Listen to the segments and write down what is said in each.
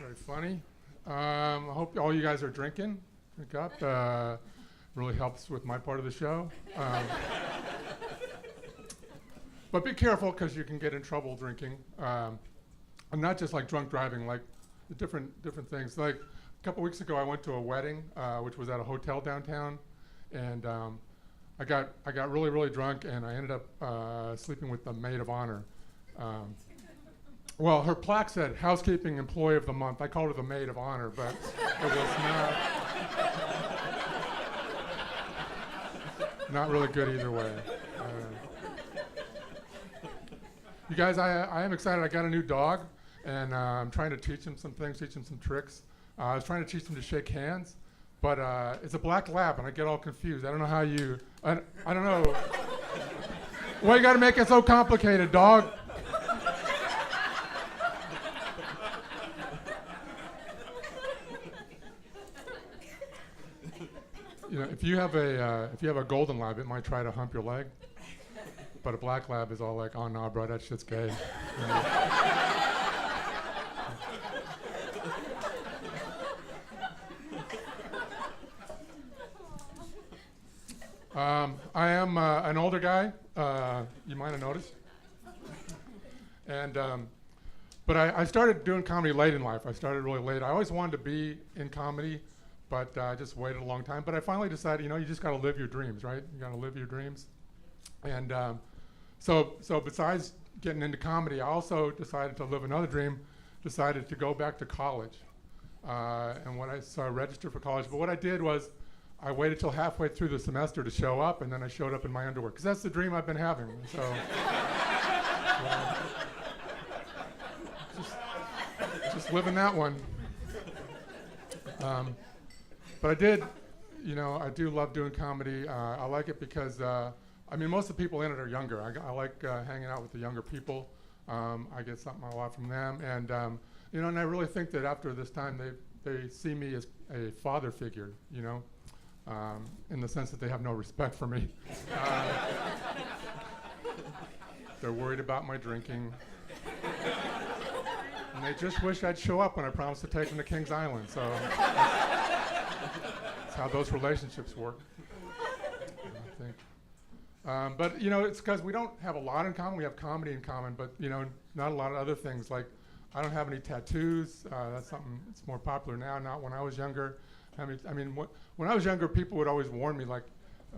Very funny. I hope all you guys are drinking. Drink up. Really helps with my part of the show. But be careful because you can get in trouble drinking. And not just like drunk driving, like the different things. Like a couple weeks ago, I went to a wedding, which was at a hotel downtown, and I got really drunk, and I ended up sleeping with the maid of honor. Well, her plaque said housekeeping employee of the month. I called her the maid of honor, but it was not really good either way. You guys, I am excited. I got a new dog, and I'm trying to teach him some things, teach him some tricks. I was trying to teach him to shake hands, but it's a black lab, and I get all confused. I don't know how you, I don't know. Why you gotta make it so complicated, dog? You know, if you have a golden lab, it might try to hump your leg, but a black lab is all like, oh no, bro, that shit's gay. You know? I am an older guy. You might have noticed, and but I started doing comedy late in life. I started really late. I always wanted to be in comedy, but I just waited a long time. But I finally decided, you know, you just got to live your dreams, right? You got to live your dreams. And so besides getting into comedy, I also decided to live another dream, decided to go back to college. So I registered for college. But what I did was I waited till halfway through the semester to show up, and then I showed up in my underwear, because that's the dream I've been having. So just living that one. But I did, you know, I do love doing comedy. I like it because, I mean, most of the people in it are younger. I like hanging out with the younger people. I get something a lot from them. And, you know, and I really think that after this time, they see me as a father figure, you know, in the sense that they have no respect for me. They're worried about my drinking. And they just wish I'd show up when I promised to take them to Kings Island. So that's how those relationships work, I think. But, you know, it's because we don't have a lot in common. We have comedy in common, but, you know, not a lot of other things. Like, I don't have any tattoos. That's something that's more popular now, not when I was younger. I mean, when I was younger, people would always warn me, like,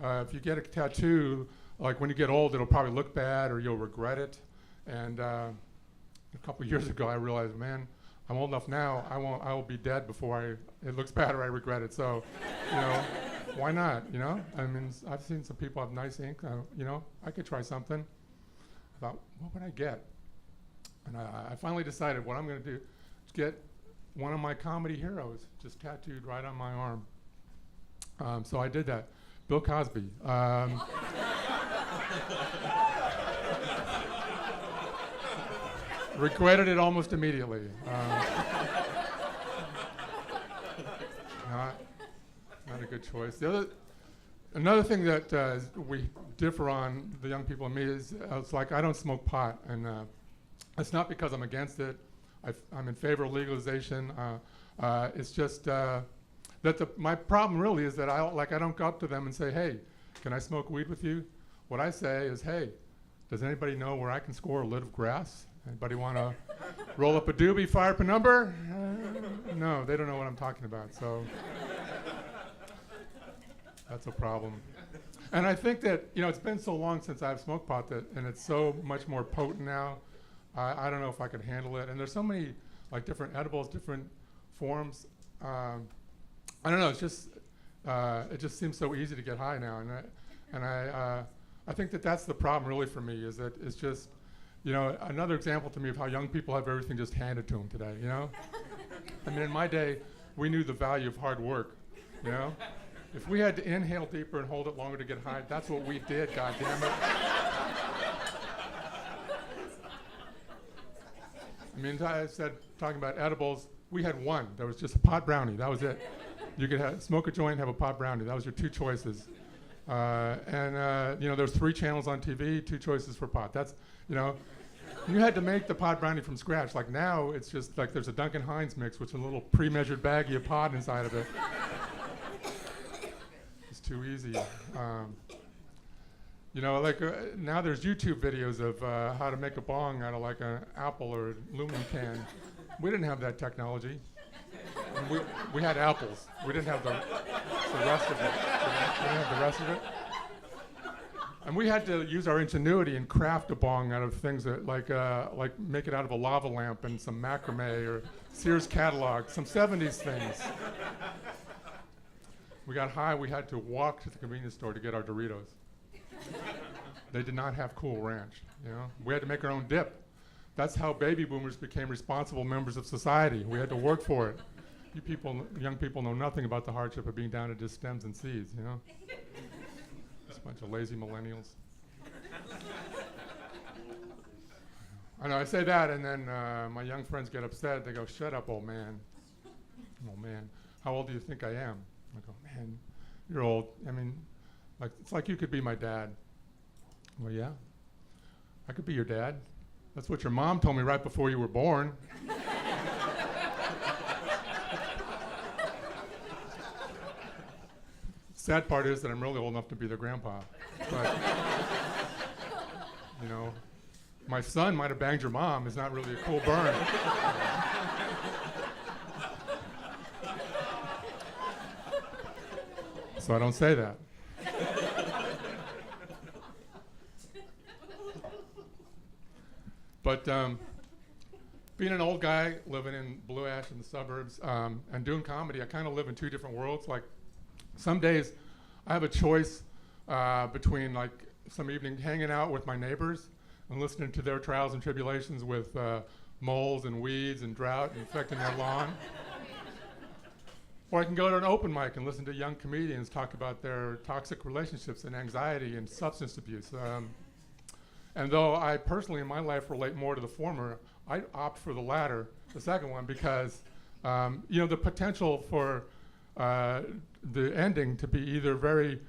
if you get a tattoo, like, when you get old, it'll probably look bad or you'll regret it. And a couple years ago, I realized, man, I'm old enough now, I will be dead before it looks bad or I regret it. So, you know, why not, you know? I mean, I've seen some people have nice ink. You know, I could try something. I thought, what would I get? And I finally decided what I'm going to do is get one of my comedy heroes just tattooed right on my arm. So I did that. Bill Cosby. Regretted it almost immediately. Not a good choice. Another thing that we differ on, the young people and me, is it's like I don't smoke pot, and it's not because I'm against it. I'm in favor of legalization. It's just that my problem really is that I don't go up to them and say, hey, can I smoke weed with you? What I say is, hey, does anybody know where I can score a lid of grass? Anybody want to roll up a doobie, fire up a number? No, they don't know what I'm talking about, so that's a problem. And I think that, you know, it's been so long since I've smoked pot and it's so much more potent now. I don't know if I could handle it. And there's so many, like, different edibles, different forms. I don't know, it's just, it just seems so easy to get high now. And I think that that's the problem really for me, is that it's just, you know, another example to me of how young people have everything just handed to them today, you know? I mean, in my day, we knew the value of hard work, you know? If we had to inhale deeper and hold it longer to get high, that's what we did, goddammit. I mean, I said, talking about edibles, we had one. There was just a pot brownie. That was it. You could smoke a joint, have a pot brownie. That was your two choices. You know, there's 3 channels on TV, 2 choices for pot. That's, you know, You had to make the pod brownie from scratch. Like now, it's just like there's a Duncan Hines mix with a little pre-measured baggie of pod inside of it. It's too easy. You know, like now there's YouTube videos of how to make a bong out of like an apple or aluminum can. We didn't have that technology. We had apples. We didn't have the rest of it. We didn't have the rest of it. And we had to use our ingenuity and craft a bong out of things that like make it out of a lava lamp and some macrame or Sears catalog, some 70s things. We got high, we had to walk to the convenience store to get our Doritos. They did not have Cool Ranch, you know? We had to make our own dip. That's how baby boomers became responsible members of society. We had to work for it. You people, young people know nothing about the hardship of being down to just stems and seeds, you know? Just a bunch of lazy millennials. I know, I say that, and then my young friends get upset. They go, "Shut up, old man." "Oh, man, how old do you think I am?" I go, "Man, you're old. I mean, like it's like you could be my dad." "Well, yeah, I could be your dad. That's what your mom told me right before you were born." Sad part is that I'm really old enough to be their grandpa. But, you know, my son might have banged your mom is not really a cool burn. So I don't say that. But being an old guy living in Blue Ash in the suburbs and doing comedy, I kind of live in two different worlds. Like some days I have a choice between like some evening hanging out with my neighbors and listening to their trials and tribulations with moles and weeds and drought infecting their lawn. Or I can go to an open mic and listen to young comedians talk about their toxic relationships and anxiety and substance abuse. And though I personally in my life relate more to the former, I opt for the latter, the second one, because you know, the potential for the ending to be either very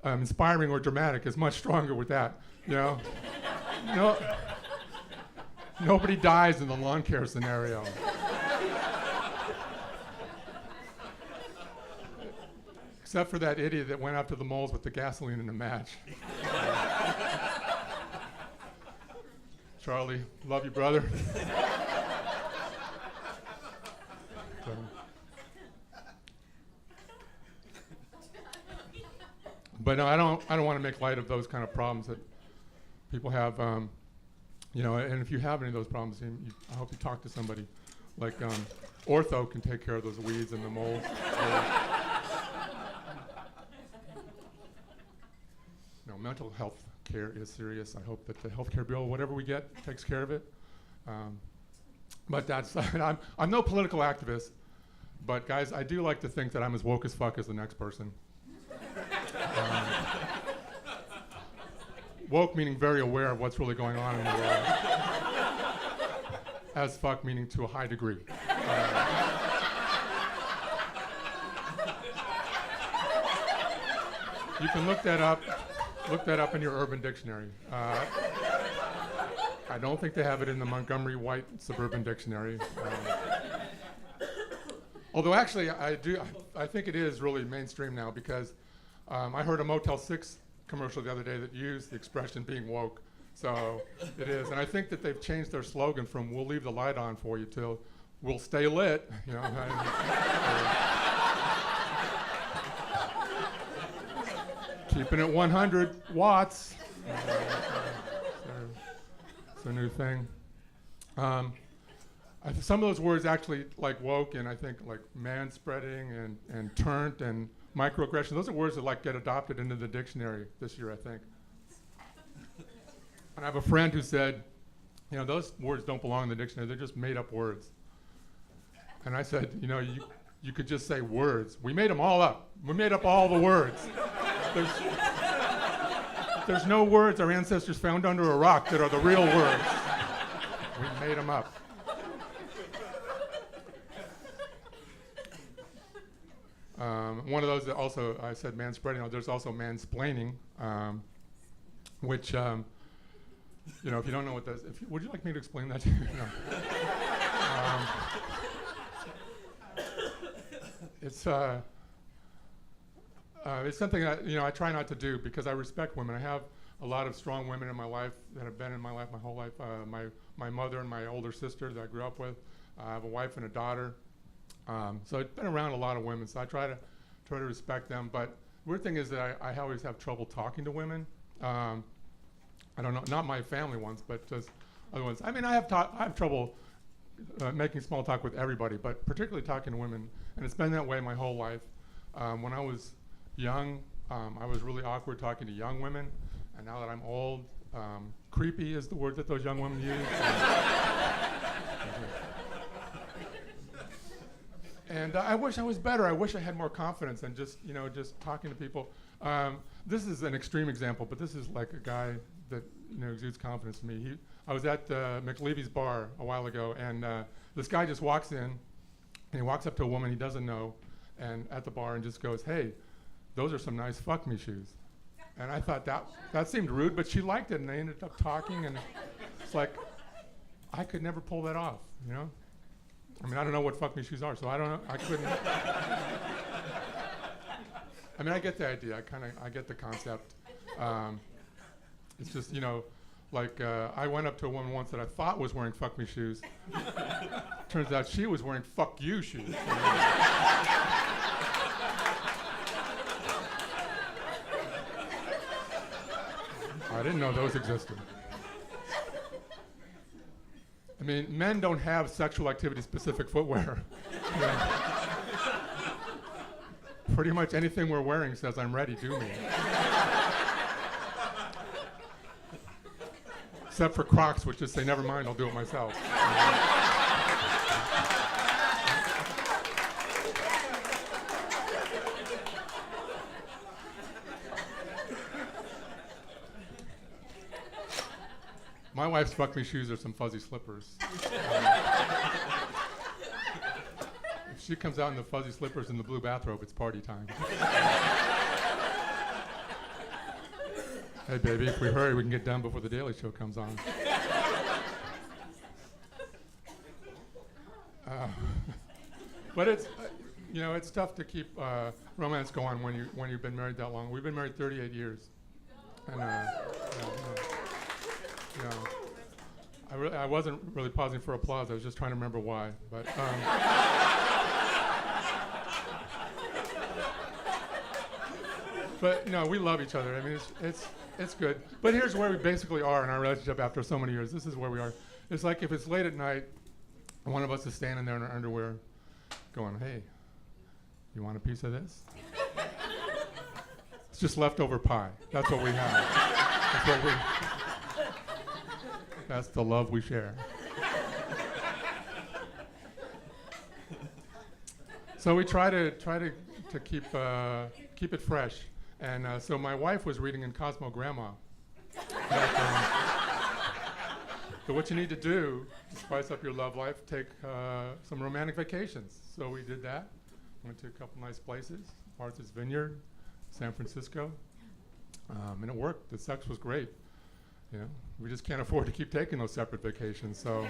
inspiring or dramatic is much stronger with that. You know, nobody dies in the lawn care scenario. Except for that idiot that went after the moles with the gasoline in the match. Charlie, love you, brother. But no, I don't want to make light of those kind of problems that people have. You know, and if you have any of those problems, I hope you talk to somebody. Like ortho can take care of those weeds and the moles. No, mental health care is serious. I hope that the health care bill, whatever we get, takes care of it. But that's, I'm no political activist, but guys, I do like to think that I'm as woke as fuck as the next person. Woke meaning very aware of what's really going on in the world. As fuck meaning to a high degree. You can look that up. Look that up in your Urban Dictionary. I don't think they have it in the Montgomery White Suburban Dictionary. Although actually, I think it is really mainstream now because I heard a Motel 6 commercial the other day that used the expression being woke. So it is. And I think that they've changed their slogan from "we'll leave the light on for you" to "we'll stay lit." You know, keeping it 100 watts. It's a new thing. Some of those words actually, like woke and I think like man-spreading and turnt and microaggression, those are words that like get adopted into the dictionary this year, I think. And I have a friend who said, you know, those words don't belong in the dictionary, they're just made up words. And I said, you know, you could just say words. We made them all up. We made up all the words. There's no words our ancestors found under a rock that are the real words. We made them up. One of those that also, I said manspreading, there's also mansplaining, which You know, if you don't know what that is, would you like me to explain that to you? No. It's something that, you know, I try not to do because I respect women. I have a lot of strong women in my life that have been in my life my whole life. My mother and my older sister that I grew up with. I have a wife and a daughter. So I've been around a lot of women, so I try to respect them. But weird thing is that I always have trouble talking to women. I don't know, not my family ones, but just other ones. I mean, I have trouble making small talk with everybody, but particularly talking to women. And it's been that way my whole life. When I was young, I was really awkward talking to young women. And now that I'm old, creepy is the word that those young women use. And I wish I was better. I wish I had more confidence and just talking to people. This is an extreme example, but this is like a guy that exudes confidence to me. I was at McLeavy's bar a while ago, and this guy just walks in, and he walks up to a woman he doesn't know, and at the bar, and just goes, "Hey, those are some nice fuck me shoes." And I thought that seemed rude, but she liked it, and they ended up talking, and it's like, I could never pull that off, you know? I mean, I don't know what fuck me shoes are, so I don't know, I couldn't. I mean, I get the idea, I get the concept. It's just, like I went up to a woman once that I thought was wearing fuck me shoes. Turns out she was wearing fuck you shoes. I didn't know those existed. I mean, men don't have sexual activity-specific footwear. Pretty much anything we're wearing says, "I'm ready, do me." Except for Crocs, which just say, "Never mind, I'll do it myself." My wife's fuck me shoes are some fuzzy slippers. If she comes out in the fuzzy slippers and the blue bathrobe, it's party time. Hey, baby, if we hurry, we can get done before the Daily Show comes on. But it's, it's tough to keep romance going when you've been married that long. We've been married 38 years, and I wasn't really pausing for applause. I was just trying to remember why. But but we love each other. I mean, it's good. But here's where we basically are in our relationship after so many years. This is where we are. It's like if it's late at night, and one of us is standing there in our underwear, going, "Hey, you want a piece of this?" It's just leftover pie. That's what we have. That's the love we share. So we try to keep it fresh. And so my wife was reading in Cosmo Grandma. So what you need to do to spice up your love life, take some romantic vacations. So we did that. Went to a couple nice places, Martha's Vineyard, San Francisco. And it worked. The sex was great. We just can't afford to keep taking those separate vacations, so.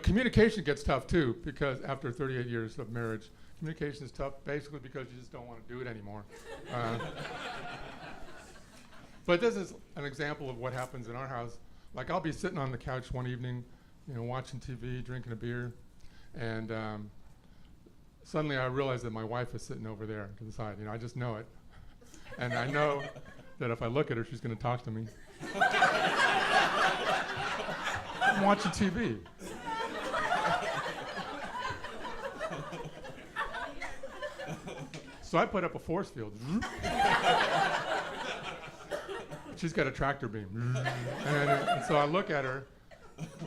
Communication gets tough too, because after 38 years of marriage, communication is tough basically because you just don't want to do it anymore. But this is an example of what happens in our house. Like, I'll be sitting on the couch one evening, watching TV, drinking a beer, and suddenly I realize that my wife is sitting over there to the side. I just know it. And I know that if I look at her, she's going to talk to me. I'm watching TV. So I put up a force field. She's got a tractor beam. And so I look at her.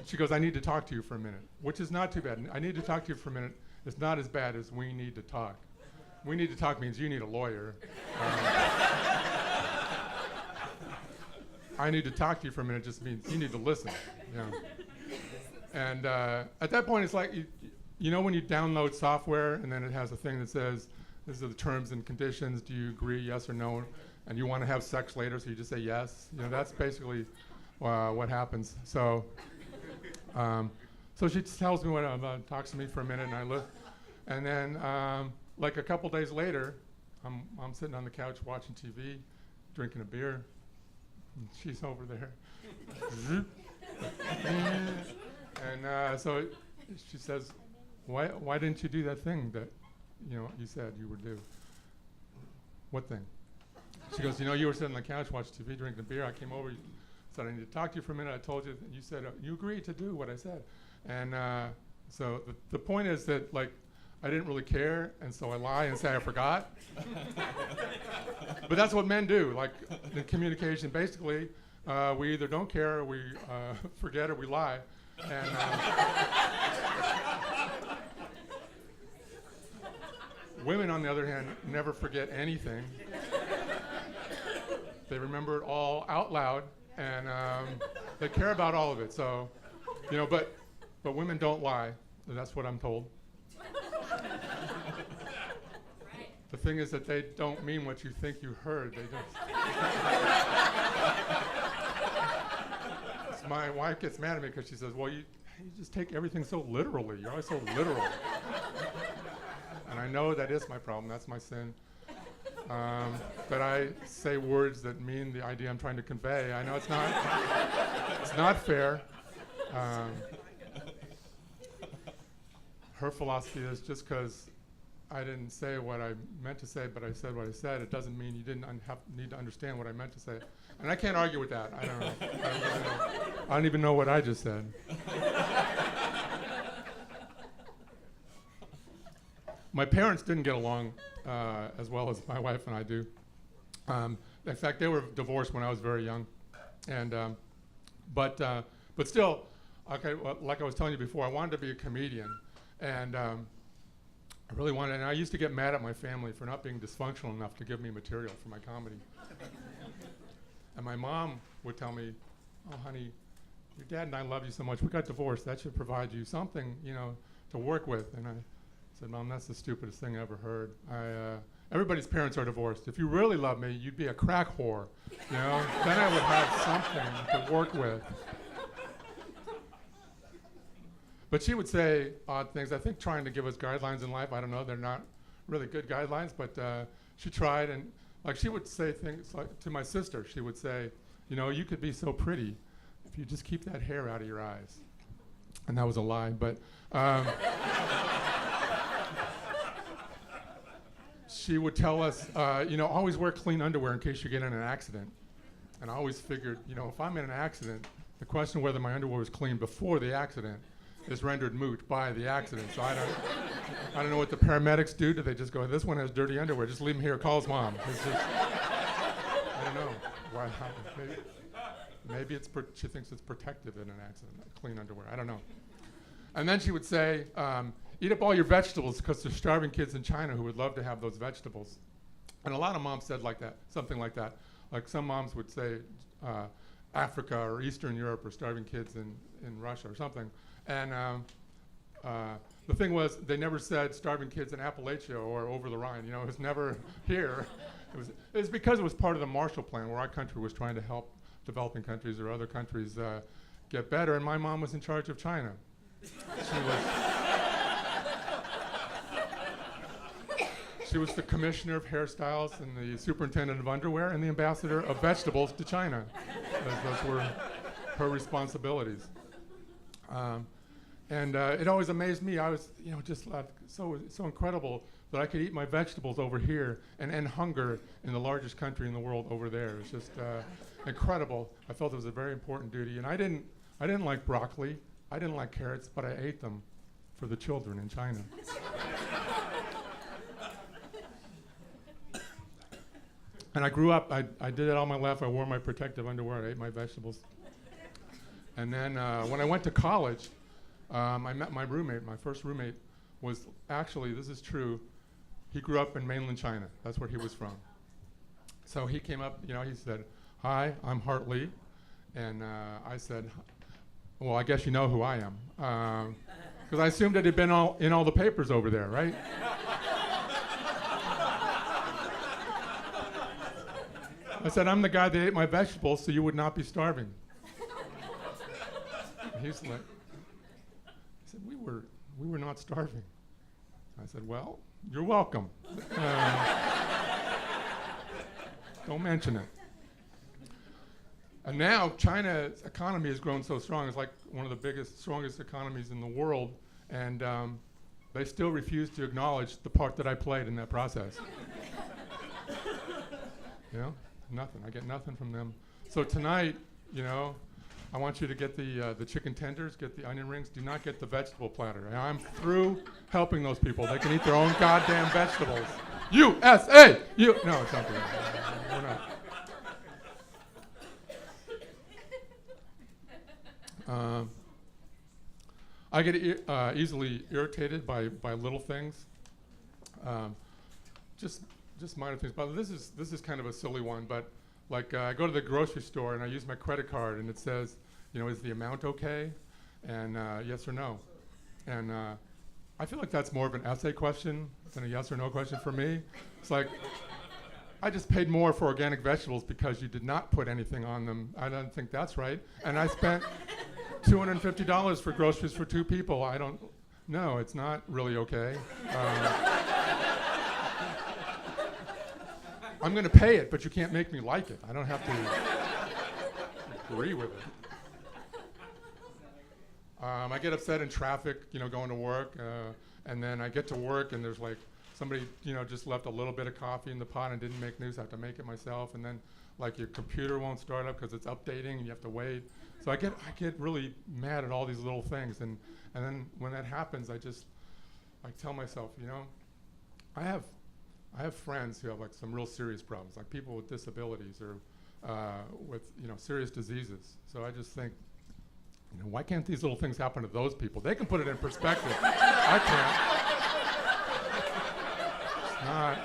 She goes, "I need to talk to you for a minute," which is not too bad. "I need to talk to you for a minute" is not as bad as "we need to talk." "We need to talk" means you need a lawyer. "I need to talk to you for a minute" just means you need to listen. And at that point, it's like, you know when you download software and then it has a thing that says, these are the terms and conditions, do you agree, yes or no? And you want to have sex later, so you just say yes. You know, that's basically what happens. So so she tells me talks to me for a minute, and I look. And then like a couple days later, I'm sitting on the couch watching TV, drinking a beer. And she's over there. And so she says, why didn't you do that thing that you said you would do? What thing? She goes, you were sitting on the couch watching TV, drinking a beer. I came over, said I need to talk to you for a minute. I told you, you said you agreed to do what I said. And so the point is that, like, I didn't really care, and so I lie and say I forgot. But that's what men do, like in communication. Basically, we either don't care, or we forget, or we lie. And women, on the other hand, never forget anything. They remember it all out loud, and they care about all of it. So, but women don't lie. That's what I'm told. The thing is that they don't mean what you think you heard. They just. My wife gets mad at me because she says, well, you just take everything so literally. You're always so literal. And I know that is my problem. That's my sin. That I say words that mean the idea I'm trying to convey. I know it's not fair. Her philosophy is just because I didn't say what I meant to say, but I said what I said, it doesn't mean you didn't need to understand what I meant to say. And I can't argue with that. I don't know. I don't even know what I just said. My parents didn't get along as well as my wife and I do. In fact, they were divorced when I was very young. And but still, okay, well, like I was telling you before, I wanted to be a comedian. And I really wanted, and I used to get mad at my family for not being dysfunctional enough to give me material for my comedy. And my mom would tell me, oh, honey, your dad and I love you so much. We got divorced. That should provide you something, to work with. And I said, Mom, that's the stupidest thing I ever heard. Everybody's parents are divorced. If you really love me, you'd be a crack whore, Then I would have something to work with. But she would say odd things. I think trying to give us guidelines in life. I don't know. They're not really good guidelines, but she tried. And like she would say things like to my sister. She would say, you could be so pretty if you just keep that hair out of your eyes. And that was a lie. But she would tell us, always wear clean underwear in case you get in an accident. And I always figured, if I'm in an accident, the question whether my underwear was clean before the accident is rendered moot by the accident. So I don't know what the paramedics do. Do they just go, this one has dirty underwear, just leave him here, call his mom? I don't know. Why? Maybe she thinks it's protective in an accident, clean underwear. I don't know. And then she would say, eat up all your vegetables because there's starving kids in China who would love to have those vegetables. And a lot of moms said like that, something like that. Like some moms would say Africa or Eastern Europe or starving kids in Russia or something. And the thing was, they never said starving kids in Appalachia or over the Rhine. It was never here. It was because it was part of the Marshall Plan, where our country was trying to help developing countries or other countries get better. And my mom was in charge of China. She was the commissioner of hairstyles and the superintendent of underwear and the ambassador of vegetables to China. Those were her responsibilities. And it always amazed me. I was, just so incredible that I could eat my vegetables over here and end hunger in the largest country in the world over there. It was just incredible. I felt it was a very important duty. And I didn't like broccoli. I didn't like carrots, but I ate them for the children in China. And I grew up. I did it all my life. I wore my protective underwear. I ate my vegetables. And then when I went to college, I met my roommate. My first roommate was actually, this is true, he grew up in mainland China. That's where he was from. So he came up, he said, hi, I'm Hart Lee. And I said, well, I guess you know who I am. Because I assumed it had been in all the papers over there, right? I said, I'm the guy that ate my vegetables so you would not be starving. And he's like, he said, we were not starving. I said, well, you're welcome. Don't mention it. And now China's economy has grown so strong. It's like one of the biggest, strongest economies in the world. And they still refuse to acknowledge the part that I played in that process. You know, nothing. I get nothing from them. So tonight, you know, I want you to get the chicken tenders, get the onion rings. Do not get the vegetable platter. And I'm through helping those people. They can eat their own goddamn vegetables. USA! No, it's not good. We're not. I get easily irritated by little things. Just minor things. But this is kind of a silly one. But like I go to the grocery store and I use my credit card and it says, you know, is the amount okay? And yes or no. And I feel like that's more of an essay question than a yes or no question for me. It's like, I just paid more for organic vegetables because you did not put anything on them. I don't think that's right. And I spent $250 for groceries for 2 people. I don't, no, it's not really okay. I'm going to pay it, but you can't make me like it. I don't have to agree with it. I get upset in traffic, you know, going to work, and then I get to work and there's like somebody, you know, just left a little bit of coffee in the pot and didn't make news. I have to make it myself, and then like your computer won't start up because it's updating and you have to wait. So I get really mad at all these little things, and then when that happens, I tell myself, you know, I have friends who have like some real serious problems, like people with disabilities or with, you know, serious diseases. So I just think, you know, why can't these little things happen to those people? They can put it in perspective. I can't. It's not.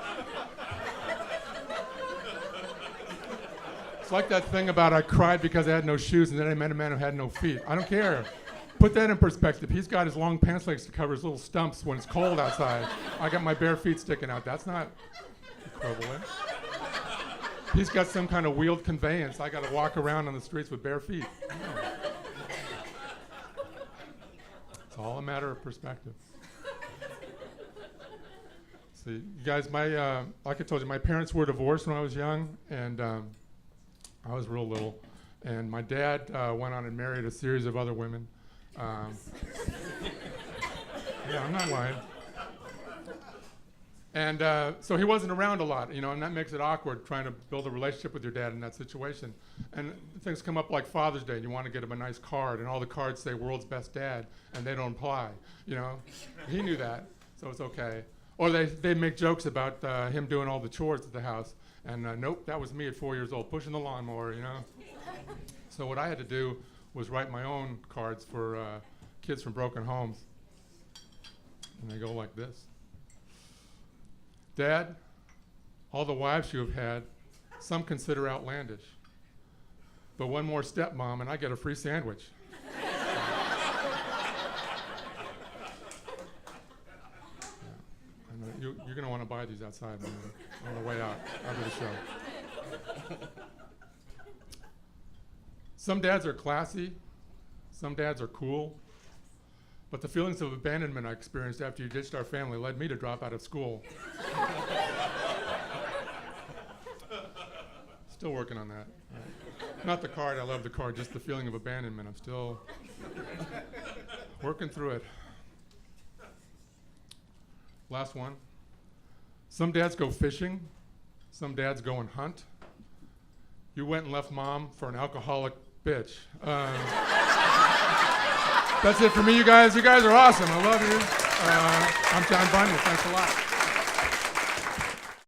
It's like that thing about I cried because I had no shoes and then I met a man who had no feet. I don't care. Put that in perspective. He's got his long pants legs to cover his little stumps when it's cold outside. I got my bare feet sticking out. That's not equivalent. He's got some kind of wheeled conveyance. I got to walk around on the streets with bare feet. No. It's all a matter of perspective. See, you guys, like I told you, my parents were divorced when I was young, and I was real little. And my dad went on and married a series of other women. Yeah, I'm not lying. And so he wasn't around a lot, you know, and that makes it awkward trying to build a relationship with your dad in that situation. And things come up like Father's Day, and you want to get him a nice card, and all the cards say world's best dad, and they don't apply, you know. He knew that, so it's okay. Or they make jokes about him doing all the chores at the house, and nope, that was me at 4 years old, pushing the lawnmower, you know. So what I had to do was write my own cards for kids from broken homes. And they go like this. Dad, all the wives you have had, some consider outlandish. But one more step, Mom, and I get a free sandwich. Yeah. I know you're going to want to buy these outside on the way out of the show. Some dads are classy. Some dads are cool. But the feelings of abandonment I experienced after you ditched our family led me to drop out of school. Still working on that. Not the card, I love the card, just the feeling of abandonment. I'm still working through it. Last one. Some dads go fishing. Some dads go and hunt. You went and left Mom for an alcoholic bitch. That's it for me, you guys. You guys are awesome. I love you. I'm John Bunyan. Thanks a lot.